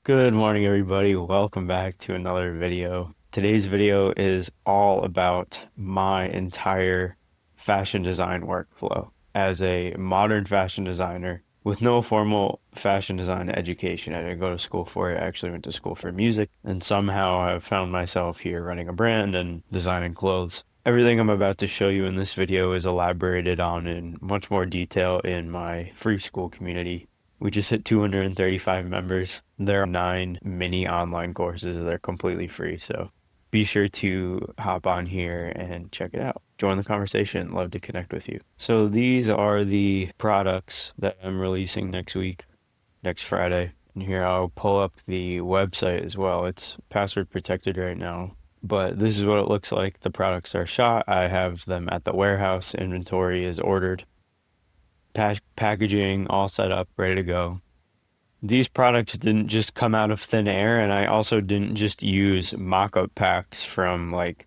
Good morning, everybody. Welcome back to another video. Today's video is all about my entire fashion design workflow as a modern fashion designer with no formal fashion design education. I didn't go to school for it. I actually went to school for music, and somehow I've found myself here running a brand and designing clothes. Everything I'm about to show you in this video is elaborated on in much more detail in my free Skool community. We just hit 235 members. There are 9 mini online courses. They're completely free. So be sure to hop on here and check it out. Join the conversation. Love to connect with you. So these are the products that I'm releasing next week, next Friday. And here I'll pull up the website as well. It's password protected right now, but this is what it looks like. The products are shot. I have them at the warehouse. Inventory is ordered. Packaging all set up, ready to go. These products didn't just come out of thin air, and I also didn't just use mock-up packs from like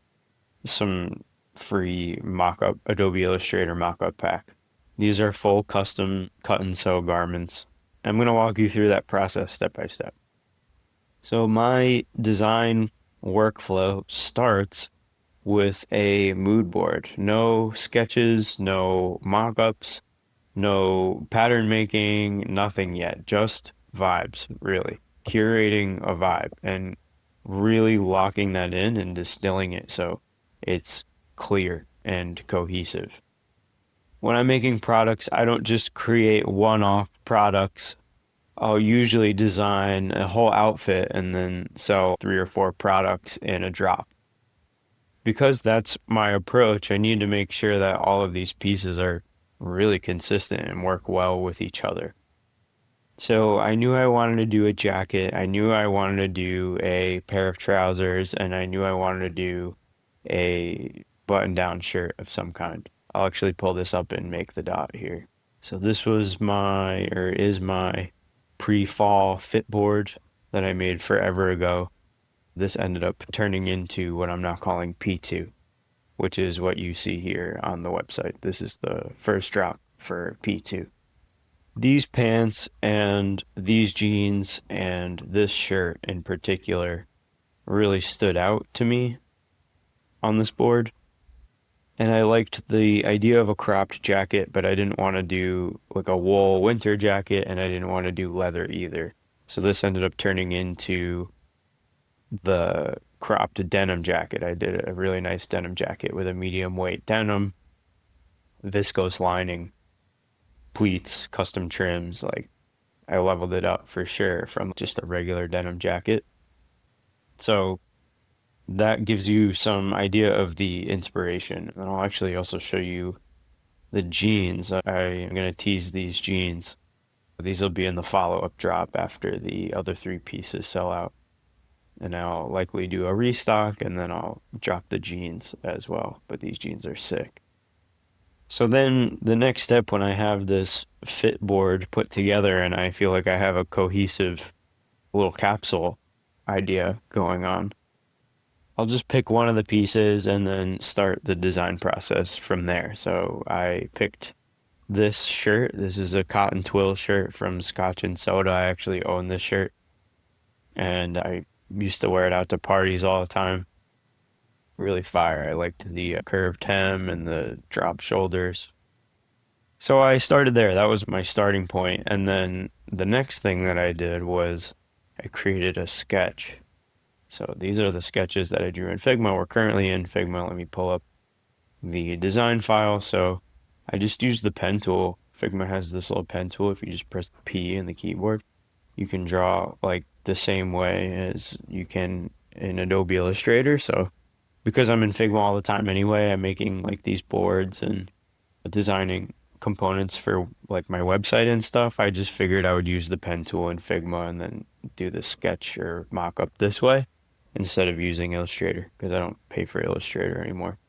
some free mock-up Adobe Illustrator mock-up pack. These are full custom cut and sew garments. I'm going to walk you through that process step by step. So my design workflow starts with a mood board. No sketches, no mock-ups, no pattern making, nothing yet. Just vibes, really. Curating a vibe and really locking that in and distilling it so it's clear and cohesive. When I'm making products, I don't just create one-off products. I'll usually design a whole outfit and then sell 3 or 4 products in a drop. Because that's my approach, I need to make sure that all of these pieces are really consistent and work well with each other. So I knew I wanted to do a jacket, I knew I wanted to do a pair of trousers, and I knew I wanted to do a button-down shirt of some kind. I'll actually pull this up and make the dot here. So this was is my pre-fall fit board that I made forever ago. This ended up turning into what I'm now calling P2, which is what you see here on the website. This is the first drop for P2. These pants and these jeans and this shirt in particular really stood out to me on this board. And I liked the idea of a cropped jacket, but I didn't want to do like a wool winter jacket, and I didn't want to do leather either. So this ended up turning into the cropped denim jacket. I did a really nice denim jacket with a medium weight denim, viscose lining, pleats, custom trims. Like I leveled it up for sure from just a regular denim jacket. So that gives you some idea of the inspiration. And I'll actually also show you the jeans. I am going to tease these jeans. These will be in the follow-up drop after the other 3 pieces sell out. And I'll likely do a restock and then I'll drop the jeans as well. But these jeans are sick. So then the next step when I have this fit board put together and I feel like I have a cohesive little capsule idea going on, I'll just pick one of the pieces and then start the design process from there. So I picked this shirt. This is a cotton twill shirt from Scotch and Soda. I actually own this shirt and I used to wear it out to parties all the time. Really fire. I liked the curved hem and the drop shoulders. So I started there. That was my starting point. And then the next thing that I did was I created a sketch. So these are the sketches that I drew in Figma. We're currently in Figma. Let me pull up the design file. So I just used the pen tool. Figma has this little pen tool. If you just press P in the keyboard, you can draw like the same way as you can in Adobe Illustrator. So because I'm in Figma all the time anyway, I'm making like these boards and designing components for like my website and stuff. I just figured I would use the pen tool in Figma and then do the sketch or mock-up this way instead of using Illustrator because I don't pay for Illustrator anymore.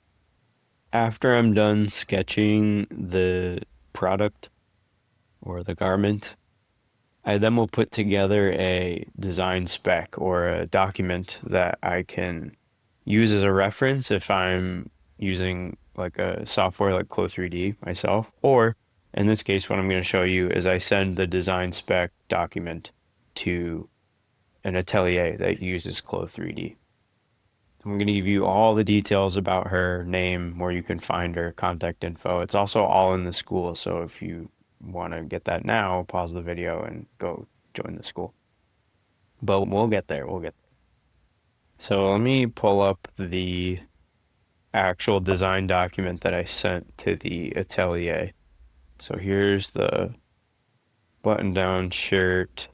After I'm done sketching the product or the garment, I then will put together a design spec or a document that I can use as a reference if I'm using like a software like Clo3D myself. Or in this case, what I'm going to show you is I send the design spec document to an atelier that uses Clo 3D. I'm going to give you all the details about her name, where you can find her, contact info. It's also all in the Skool, so if you want to get that now, pause the video and go join the Skool. But we'll get there, we'll get there. So let me pull up the actual design document that I sent to the atelier. So here's the button-down shirt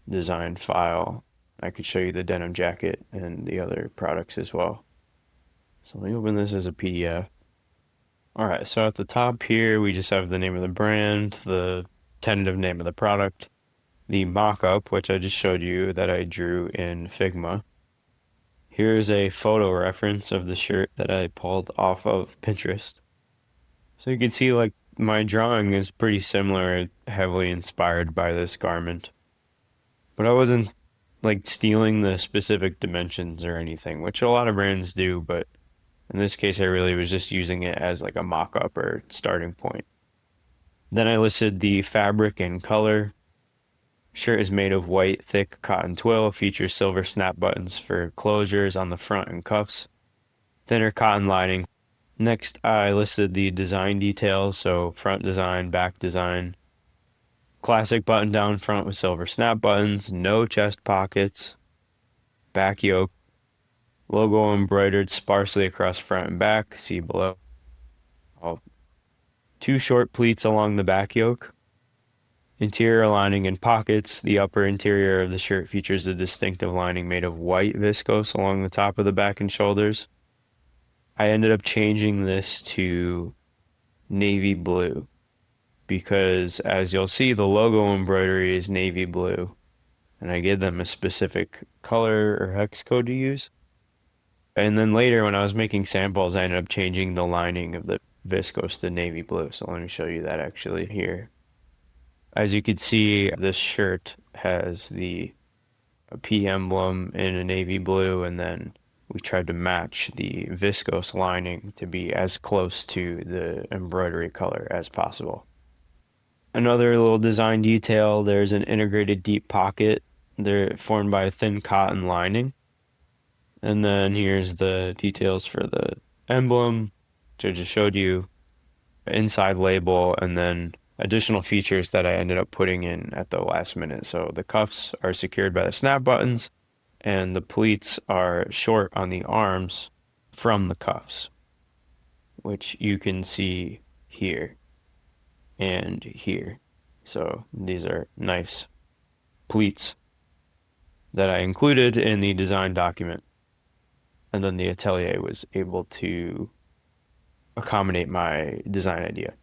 design file. I could show you the denim jacket and the other products as well. So let me open this as a PDF. All right, so at the top here, we just have the name of the brand, the tentative name of the product, the mock-up, which I just showed you that I drew in Figma. Here's a photo reference of the shirt that I pulled off of Pinterest. So you can see like my drawing is pretty similar, heavily inspired by this garment. But I wasn't like stealing the specific dimensions or anything, which a lot of brands do, but in this case I really was just using it as like a mock-up or starting point. Then I listed the fabric and color. Shirt is made of white, thick cotton twill, features silver snap buttons for closures on the front and cuffs, thinner cotton lining. Next, I listed the design details, so front design, back design. Classic button down front with silver snap buttons, no chest pockets, back yoke, logo embroidered sparsely across front and back, see below. Oh, two short pleats along the back yoke. Interior lining and pockets. The upper interior of the shirt features a distinctive lining made of white viscose along the top of the back and shoulders. I ended up changing this to navy blue because, as you'll see, the logo embroidery is navy blue, and I gave them a specific color or hex code to use. And then later, when I was making samples, I ended up changing the lining of the viscose to navy blue. So let me show you that actually here. As you can see, this shirt has the P emblem in a navy blue, and then we tried to match the viscose lining to be as close to the embroidery color as possible. Another little design detail, there's an integrated deep pocket. They're formed by a thin cotton lining. And then here's the details for the emblem, which I just showed you, inside label, and then additional features that I ended up putting in at the last minute. So the cuffs are secured by the snap buttons, and the pleats are short on the arms from the cuffs, which you can see here and here. So these are nice pleats that I included in the design document. And then the atelier was able to accommodate my design idea.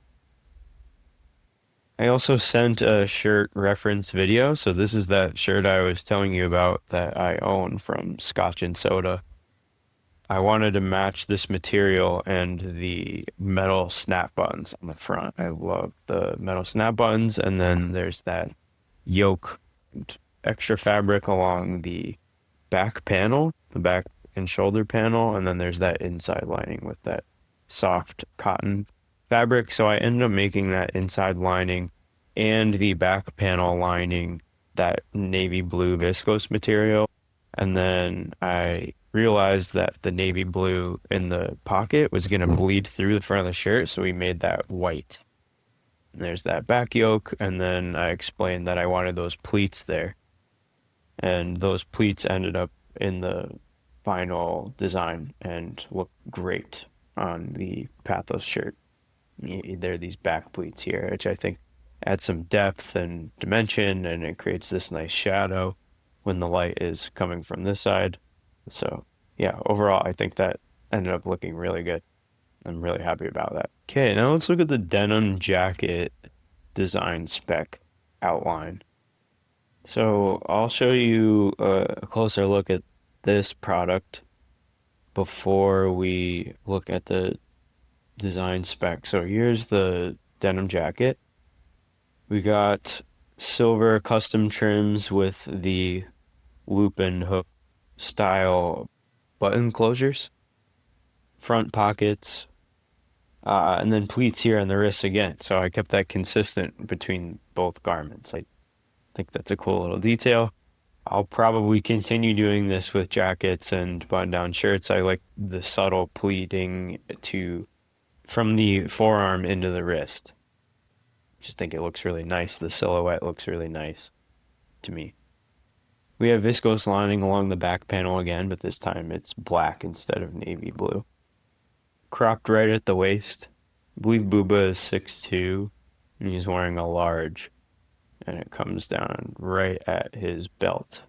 I also sent a shirt reference video. So this is that shirt I was telling you about that I own from Scotch and Soda. I wanted to match this material and the metal snap buttons on the front. I love the metal snap buttons, and then there's that yoke and extra fabric along the back panel, the back and shoulder panel, and then there's that inside lining with that soft cotton fabric. So I ended up making that inside lining and the back panel lining that navy blue viscose material. And then I realized that the navy blue in the pocket was going to bleed through the front of the shirt, so we made that white. And there's that back yoke, and then I explained that I wanted those pleats there. And those pleats ended up in the final design and look great on the Pathos shirt. There are these back pleats here, which I think add some depth and dimension, and it creates this nice shadow when the light is coming from this side. So yeah, overall, I think that ended up looking really good. I'm really happy about that. Okay, now let's look at the denim jacket design spec outline. So I'll show you a closer look at this product before we look at the design spec. So here's the denim jacket. We got silver custom trims with the loop and hook style button closures, front pockets, and then pleats here on the wrists again. So I kept that consistent between both garments. I think that's a cool little detail. I'll probably continue doing this with jackets and button-down shirts. I like the subtle pleating to from the forearm into the wrist. Just think it looks really nice. The silhouette looks really nice to me. We have viscose lining along the back panel again, but this time it's black instead of navy blue. Cropped right at the waist. I believe Booba is 6'2", and he's wearing a large, and it comes down right at his belt,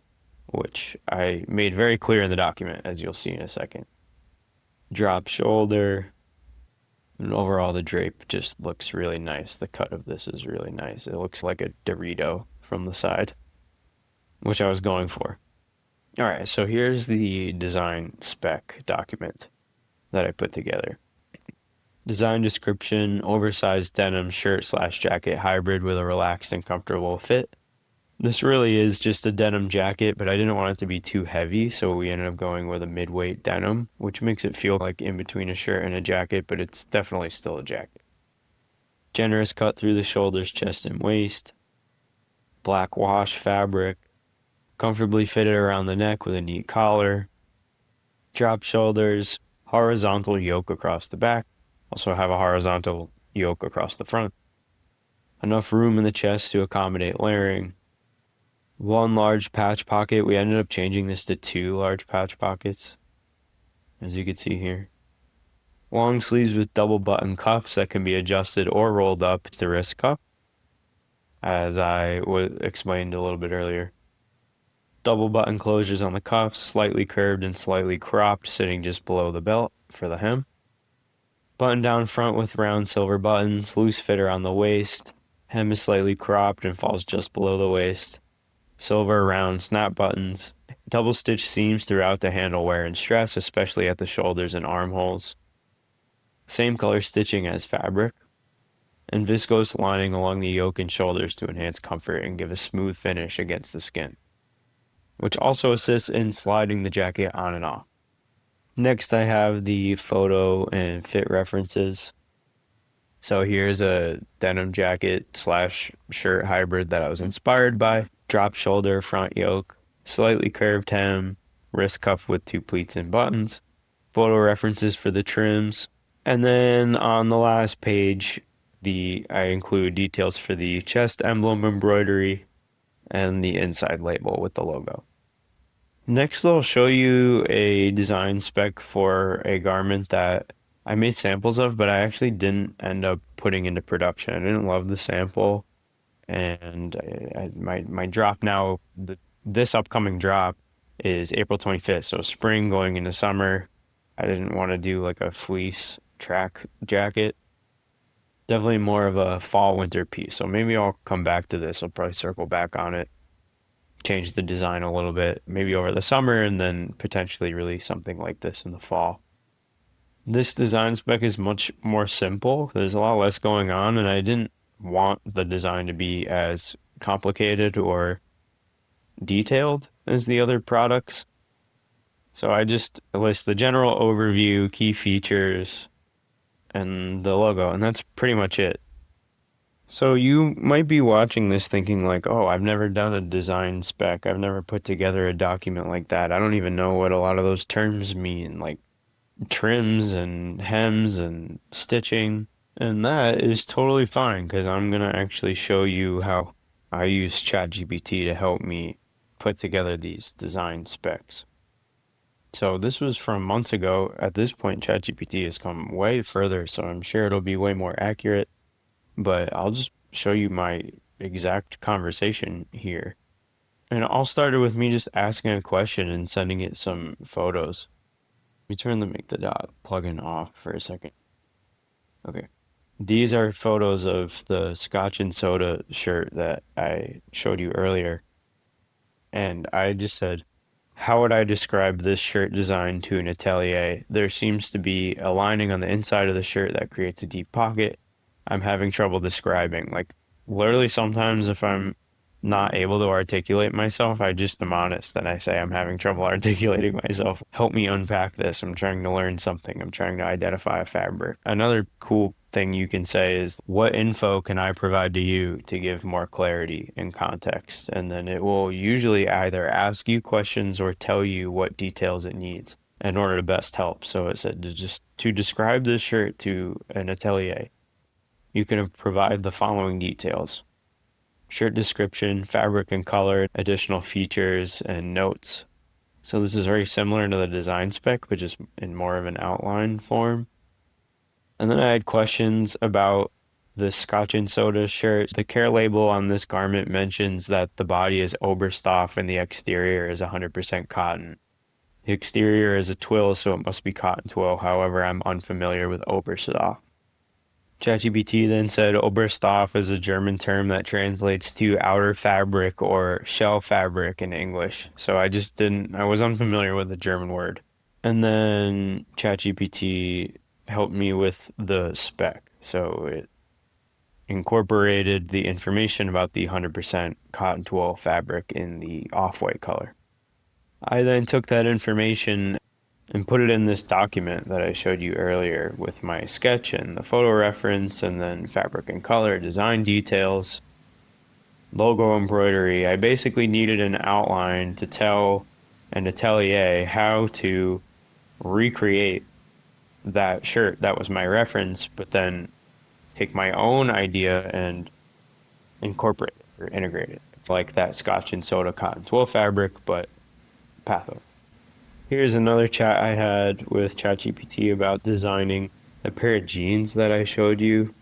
which I made very clear in the document, as you'll see in a second. Drop shoulder, and overall the drape just looks really nice. The cut of this is really nice. It looks like a Dorito from the side, which I was going for. All right, so here's the design spec document that I put together. Design description, oversized denim shirt/jacket hybrid with a relaxed and comfortable fit. This really is just a denim jacket, but I didn't want it to be too heavy, so we ended up going with a mid-weight denim, which makes it feel like in between a shirt and a jacket, but it's definitely still a jacket. Generous cut through the shoulders, chest, and waist. Black wash fabric. Comfortably fitted around the neck with a neat collar. Drop shoulders. Horizontal yoke across the back. Also have a horizontal yoke across the front. Enough room in the chest to accommodate layering. One large patch pocket. We ended up changing this to 2 large patch pockets, as you can see here. Long sleeves with double button cuffs that can be adjusted or rolled up to the wrist cuff, as I explained a little bit earlier. Double button closures on the cuffs, slightly curved and slightly cropped, sitting just below the belt for the hem. Button down front with round silver buttons, loose fit around the waist. Hem is slightly cropped and falls just below the waist. Silver round snap buttons. Double stitch seams throughout to handle wear and stress, especially at the shoulders and armholes. Same color stitching as fabric. And viscose lining along the yoke and shoulders to enhance comfort and give a smooth finish against the skin, which also assists in sliding the jacket on and off. Next, I have the photo and fit references. So here's a denim jacket/shirt hybrid that I was inspired by. Drop shoulder, front yoke, slightly curved hem, wrist cuff with 2 pleats and buttons. Photo references for the trims. And then on the last page, I include details for the chest emblem embroidery and the inside label with the logo. Next, I'll show you a design spec for a garment that I made samples of, but I actually didn't end up putting into production. I didn't love the sample, and my drop now, this upcoming drop is April 25th, so spring going into summer. I didn't want to do like a fleece track jacket. Definitely more of a fall winter piece, so maybe I'll come back to this. I'll probably circle back on it, change the design a little bit, maybe over the summer, and then potentially release something like this in the fall. This design spec is much more simple. There's a lot less going on, and I didn't want the design to be as complicated or detailed as the other products. So I just list the general overview, key features, and the logo, and that's pretty much it. So you might be watching this thinking like, oh, I've never done a design spec. I've never put together a document like that. I don't even know what a lot of those terms mean, like trims and hems and stitching. And that is totally fine because I'm going to actually show you how I use ChatGPT to help me put together these design specs. So this was from months ago. At this point, ChatGPT has come way further, so I'm sure it'll be way more accurate. But I'll just show you my exact conversation here. And it all started with me just asking a question and sending it some photos. Let me turn the Make the Dot plugin off for a second. Okay. These are photos of the Scotch and Soda shirt that I showed you earlier. And I just said, how would I describe this shirt design to an atelier? There seems to be a lining on the inside of the shirt that creates a deep pocket. I'm having trouble describing. Like, literally sometimes if I'm not able to articulate myself, I just am honest and I say I'm having trouble articulating myself. Help me unpack this. I'm trying to learn something. I'm trying to identify a fabric. Another cool thing you can say is, what info can I provide to you to give more clarity and context? And then it will usually either ask you questions or tell you what details it needs in order to best help. So it said to describe this shirt to an atelier, you can provide the following details: shirt description, fabric and color, additional features, and notes. So this is very similar to the design spec, but just in more of an outline form. And then I had questions about the Scotch and Soda shirt. The care label on this garment mentions that the body is Oberstoff and the exterior is 100% cotton. The exterior is a twill, so it must be cotton twill. However, I'm unfamiliar with Oberstoff. ChatGPT then said Oberstoff is a German term that translates to outer fabric or shell fabric in English. So I was unfamiliar with the German word. And then ChatGPT helped me with the spec. So it incorporated the information about the 100% cotton twill fabric in the off-white color. I then took that information and put it in this document that I showed you earlier with my sketch and the photo reference, and then fabric and color, design details, logo embroidery. I basically needed an outline to tell an atelier how to recreate that shirt. That was my reference, but then take my own idea and incorporate it or integrate it. It's like that Scotch and Soda cotton twill fabric, but Pathos. Here's another chat I had with ChatGPT about designing a pair of jeans that I showed you.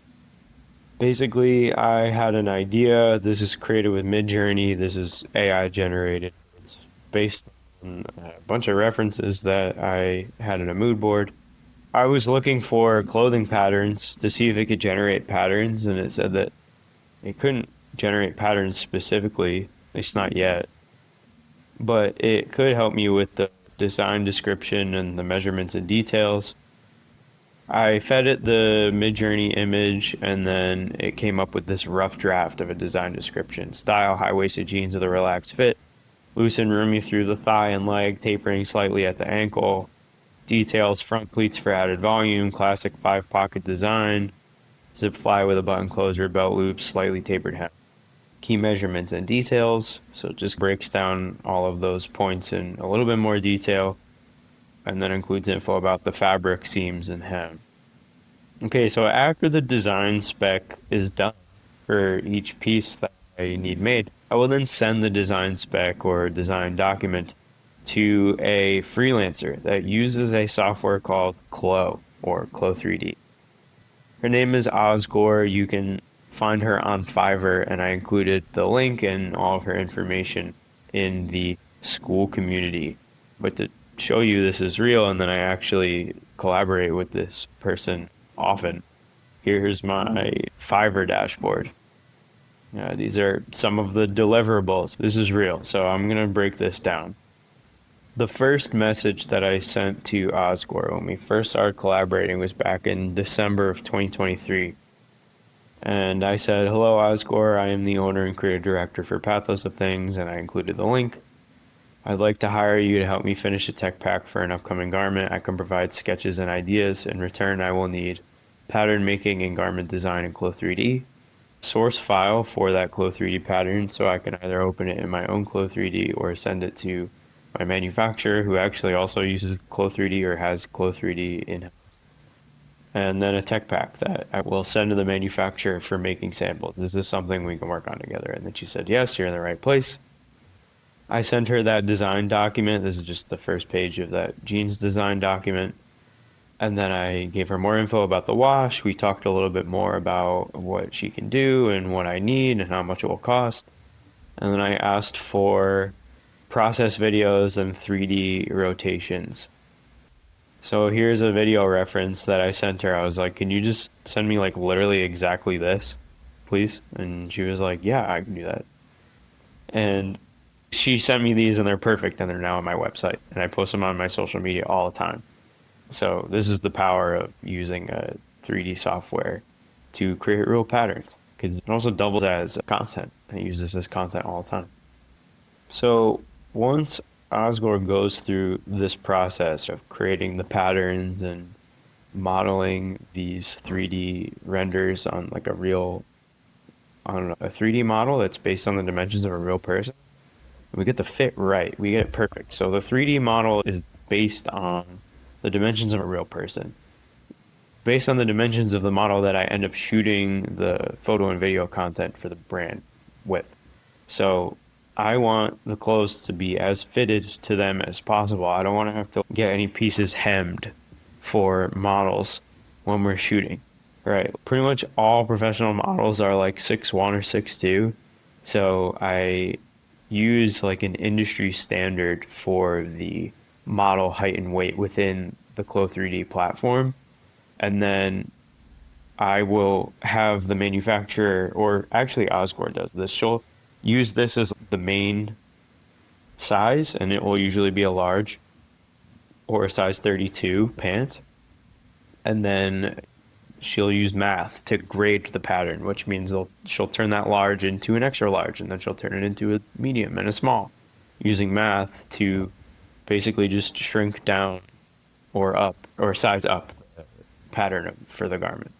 Basically, I had an idea. This is created with Midjourney. This is AI generated. It's based on a bunch of references that I had in a mood board. I was looking for clothing patterns to see if it could generate patterns, and it said that it couldn't generate patterns specifically, at least not yet. But it could help me with the design description and the measurements and details. I fed it the Midjourney image, and then it came up with this rough draft of a design description. Style: high-waisted jeans with a relaxed fit, loose and roomy through the thigh and leg, tapering slightly at the ankle. Details: front pleats for added volume, classic 5-pocket design, zip fly with a button closer, belt loops, slightly tapered hem. Key measurements and details. So it just breaks down all of those points in a little bit more detail, and then includes info about the fabric, seams, and hem. Okay, so after the design spec is done for each piece that I need made, I will then send the design spec or design document to a freelancer that uses a software called Clo, or Clo 3D. Her name is Osgore. You can find her on Fiverr, and I included the link and all of her information in the Skool community. But to show you this is real, and then I actually collaborate with this person often, here's my Fiverr dashboard. These are some of the deliverables. This is real, so I'm going to break this down. The first message that I sent to Osgore when we first started collaborating was back in December of 2023. And I said, "Hello, Osgore. I am the owner and creative director for Pathos of Things," and I included the link. "I'd like to hire you to help me finish a tech pack for an upcoming garment. I can provide sketches and ideas. In return, I will need pattern making and garment design in Clo 3D, source file for that Clo 3D pattern so I can either open it in my own Clo 3D or send it to my manufacturer, who actually also uses Clo 3D or has Clo 3D in-house. And then a tech pack that I will send to the manufacturer for making samples. Is this something we can work on together?" And then she said, "Yes, you're in the right place." I sent her that design document. This is just the first page of that jeans design document. And then I gave her more info about the wash. We talked a little bit more about what she can do and what I need and how much it will cost. And then I asked for process videos and 3D rotations. So here's a video reference that I sent her. I was like, "Can you just send me like literally exactly this, please?" And she was like, "Yeah, I can do that." And she sent me these, and they're perfect, and they're now on my website, and I post them on my social media all the time. So this is the power of using a 3D software to create real patterns, because it also doubles as content I use this as content all the time. So once Osgore goes through this process of creating the patterns and modeling these 3D renders on like a real, I don't know, a 3D model that's based on the dimensions of a real person, we get the fit right. We get it perfect. So the 3D model is based on the dimensions of a real person. Based on the dimensions of the model that I end up shooting the photo and video content for the brand with. So I want the clothes to be as fitted to them as possible. I don't want to have to get any pieces hemmed for models when we're shooting, right? Pretty much all professional models are like 6'1" or 6'2". So I use like an industry standard for the model height and weight within the Clo3D platform. And then I will have the manufacturer, or actually Osgore does this, she'll use this as the main size, and it will usually be a large or a size 32 pant. And then she'll use math to grade the pattern, which means she'll turn that large into an extra large, and then she'll turn it into a medium and a small, using math to basically just shrink down or up or size up the pattern for the garment.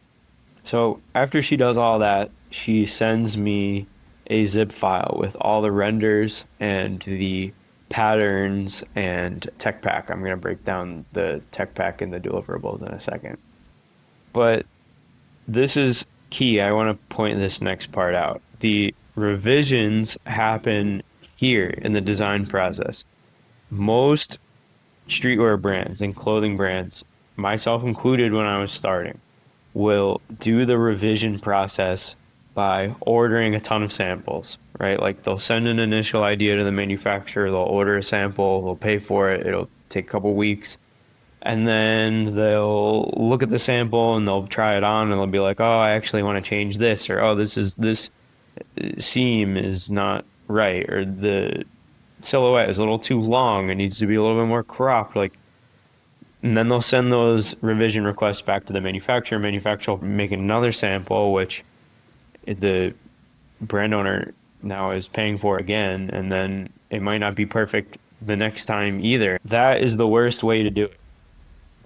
So after she does all that, she sends me a zip file with all the renders and the patterns and tech pack. I'm going to break down the tech pack and the deliverables in a second. But this is key. I want to point this next part out. The revisions happen here in the design process. Most streetwear brands and clothing brands, myself included when I was starting, will do the revision process by ordering a ton of samples, right? Like they'll send an initial idea to the manufacturer, they'll order a sample, they'll pay for it, it'll take a couple weeks, and then they'll look at the sample and they'll try it on and they'll be like, oh, I actually want to change this, or oh, this seam is not right, or the silhouette is a little too long, it needs to be a little bit more cropped, like. And then they'll send those revision requests back to the manufacturer. Manufacturer will make another sample, which the brand owner now is paying for again, and then it might not be perfect the next time either. That is the worst way to do it.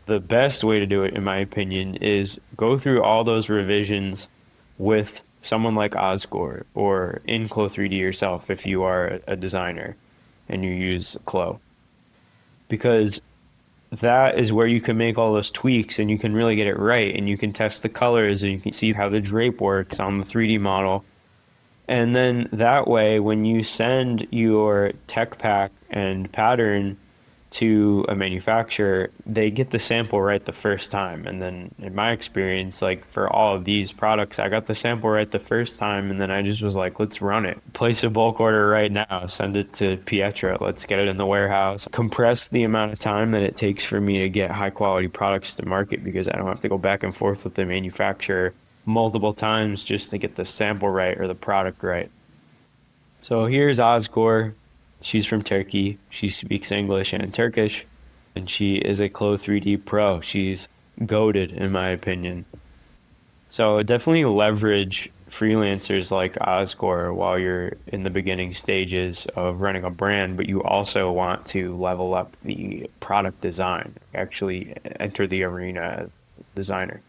The best way to do it, in my opinion, is go through all those revisions with someone like Osgore or in Clo3D yourself if you are a designer and you use Clo. Because that is where you can make all those tweaks and you can really get it right, and you can test the colors and you can see how the drape works on the 3D model. And then that way, when you send your tech pack and pattern to a manufacturer, they get the sample right the first time. And then in my experience, like for all of these products, I got the sample right the first time, and then I just was like, let's run it. Place a bulk order right now, send it to Pietro, let's get it in the warehouse. Compress the amount of time that it takes for me to get high quality products to market, because I don't have to go back and forth with the manufacturer multiple times just to get the sample right or the product right. So here's Osgore. She's from Turkey. She speaks English and Turkish, and she is a Clo3D pro. She's goated, in my opinion. So definitely leverage freelancers like Osgore while you're in the beginning stages of running a brand, but you also want to level up the product design, actually enter the arena as a designer.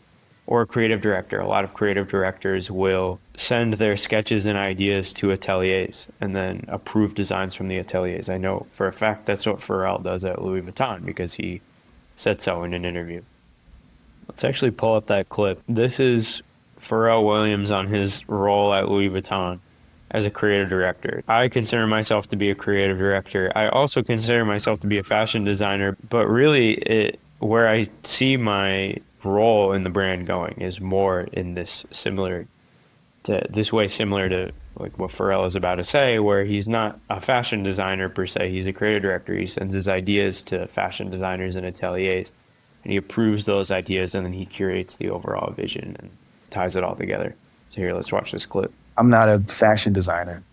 Or a creative director. A lot of creative directors will send their sketches and ideas to ateliers and then approve designs from the ateliers. I know for a fact that's what Pharrell does at Louis Vuitton because he said so in an interview. Let's actually pull up that clip. This is Pharrell Williams on his role at Louis Vuitton as a creative director. I consider myself to be a creative director. I also consider myself to be a fashion designer, but really where I see my role in the brand going is more in this way similar to like what Pharrell is about to say, where he's not a fashion designer per se, he's a creative director. He sends his ideas to fashion designers and ateliers, and he approves those ideas, and then he curates the overall vision and ties it all together. So here, let's watch this clip. I'm not a fashion designer.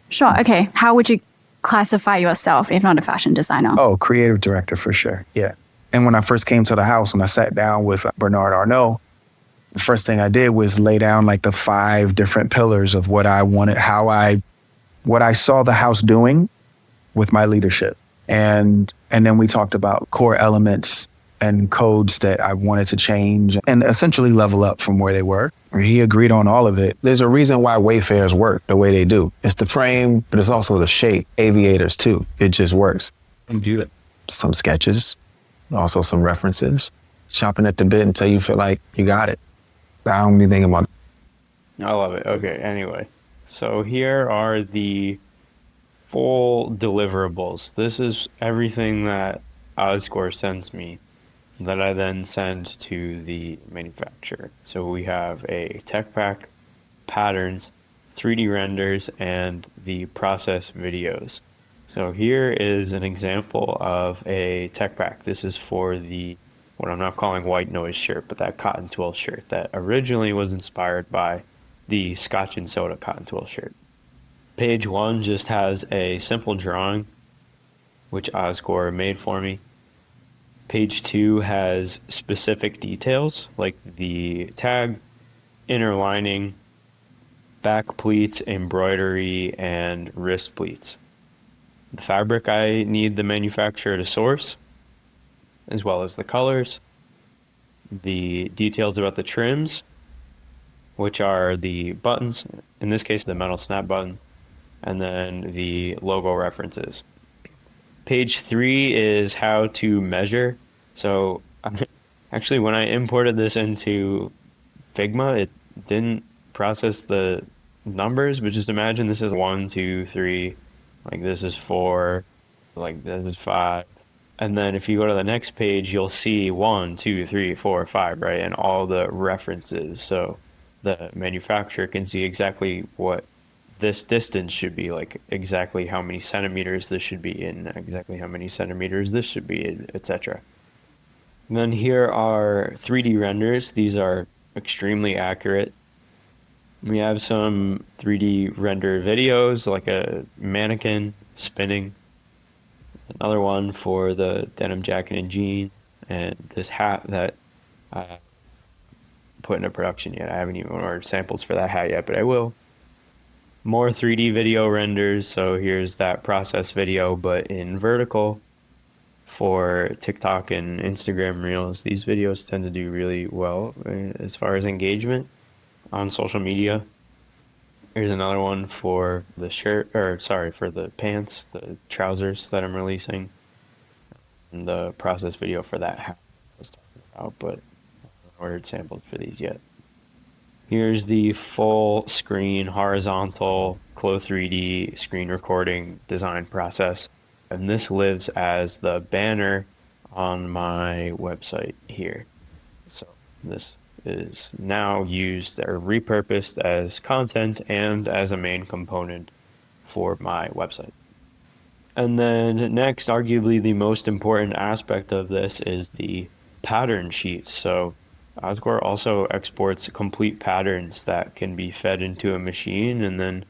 Sure, okay. How would you classify yourself if not a fashion designer? Oh, creative director for sure, yeah. And when I first came to the house, when I sat down with Bernard Arnault, the first thing I did was lay down like the 5 different pillars of what I wanted, what I saw the house doing with my leadership. And then we talked about core elements and codes that I wanted to change and essentially level up from where they were. He agreed on all of it. There's a reason why Wayfarers work the way they do. It's the frame, but it's also the shape. Aviators too. It just works. Some sketches, also some references, chopping at the bit until you feel like you got it. I don't be thinking about it. I love it. Okay, anyway. So here are the full deliverables. This is everything that Oscore sends me that I then send to the manufacturer. So we have a tech pack, patterns, 3D renders, and the process videos. So here is an example of a tech pack. This is for the, what I'm not calling white noise shirt, but that cotton twill shirt that originally was inspired by the Scotch and Soda cotton twill shirt. Page 1 just has a simple drawing, which Oscore made for me. Page 2 has specific details like the tag, inner lining, back pleats, embroidery, and wrist pleats. The fabric I need the manufacturer to source, as well as the colors, the details about the trims, which are the buttons, in this case the metal snap buttons, and then the logo references. Page 3 is how to measure. So actually when I imported this into Figma, it didn't process the numbers, but just imagine this is 1, 2, 3, like this is 4, like this is 5. And then if you go to the next page, you'll see 1, 2, 3, 4, 5, right? And all the references. So the manufacturer can see exactly what this distance should be, like exactly how many centimeters this should be in, exactly how many centimeters this should be in, etc. Then here are 3D renders. These are extremely accurate. We have some 3D render videos, like a mannequin spinning, another one for the denim jacket and jean, and this hat that I haven't put into production yet. I haven't even ordered samples for that hat yet, but I will. More 3D video renders, so here's that process video, but in vertical for TikTok and Instagram Reels. These videos tend to do really well as far as engagement on social media. Here's another one for the for the pants, the trousers that I'm releasing, and the process video for that hat I was talking about, but I haven't ordered samples for these yet. Here's the full screen horizontal Clo 3D screen recording design process. And this lives as the banner on my website here. So this is now used or repurposed as content and as a main component for my website. And then next, arguably the most important aspect of this is the pattern sheet. So Oscore also exports complete patterns that can be fed into a machine and then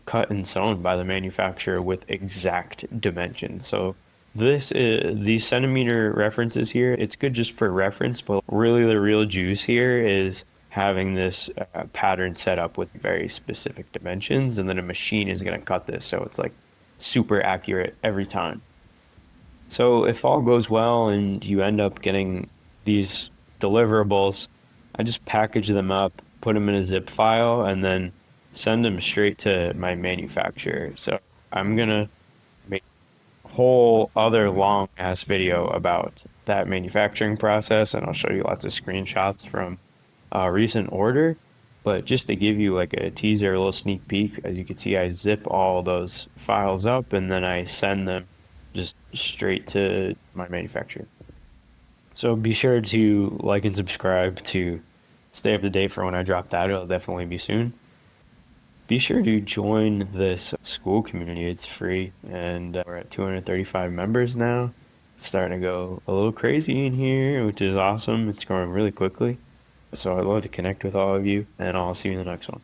cut and sewn by the manufacturer with exact dimensions. So these centimeter references here, it's good just for reference, but really the real juice here is having this pattern set up with very specific dimensions, and then a machine is going to cut this, so it's like super accurate every time. So if all goes well and you end up getting these deliverables, I just package them up, put them in a zip file, and then send them straight to my manufacturer. So I'm gonna make a whole other long ass video about that manufacturing process, and I'll show you lots of screenshots from a recent order. But just to give you like a teaser, a little sneak peek, as you can see, I zip all those files up and then I send them just straight to my manufacturer. So be sure to like and subscribe to stay up to date for when I drop that. It'll definitely be soon. Be sure to join this Skool community. It's free, and we're at 235 members now. It's starting to go a little crazy in here, which is awesome. It's growing really quickly. So I'd love to connect with all of you, and I'll see you in the next one.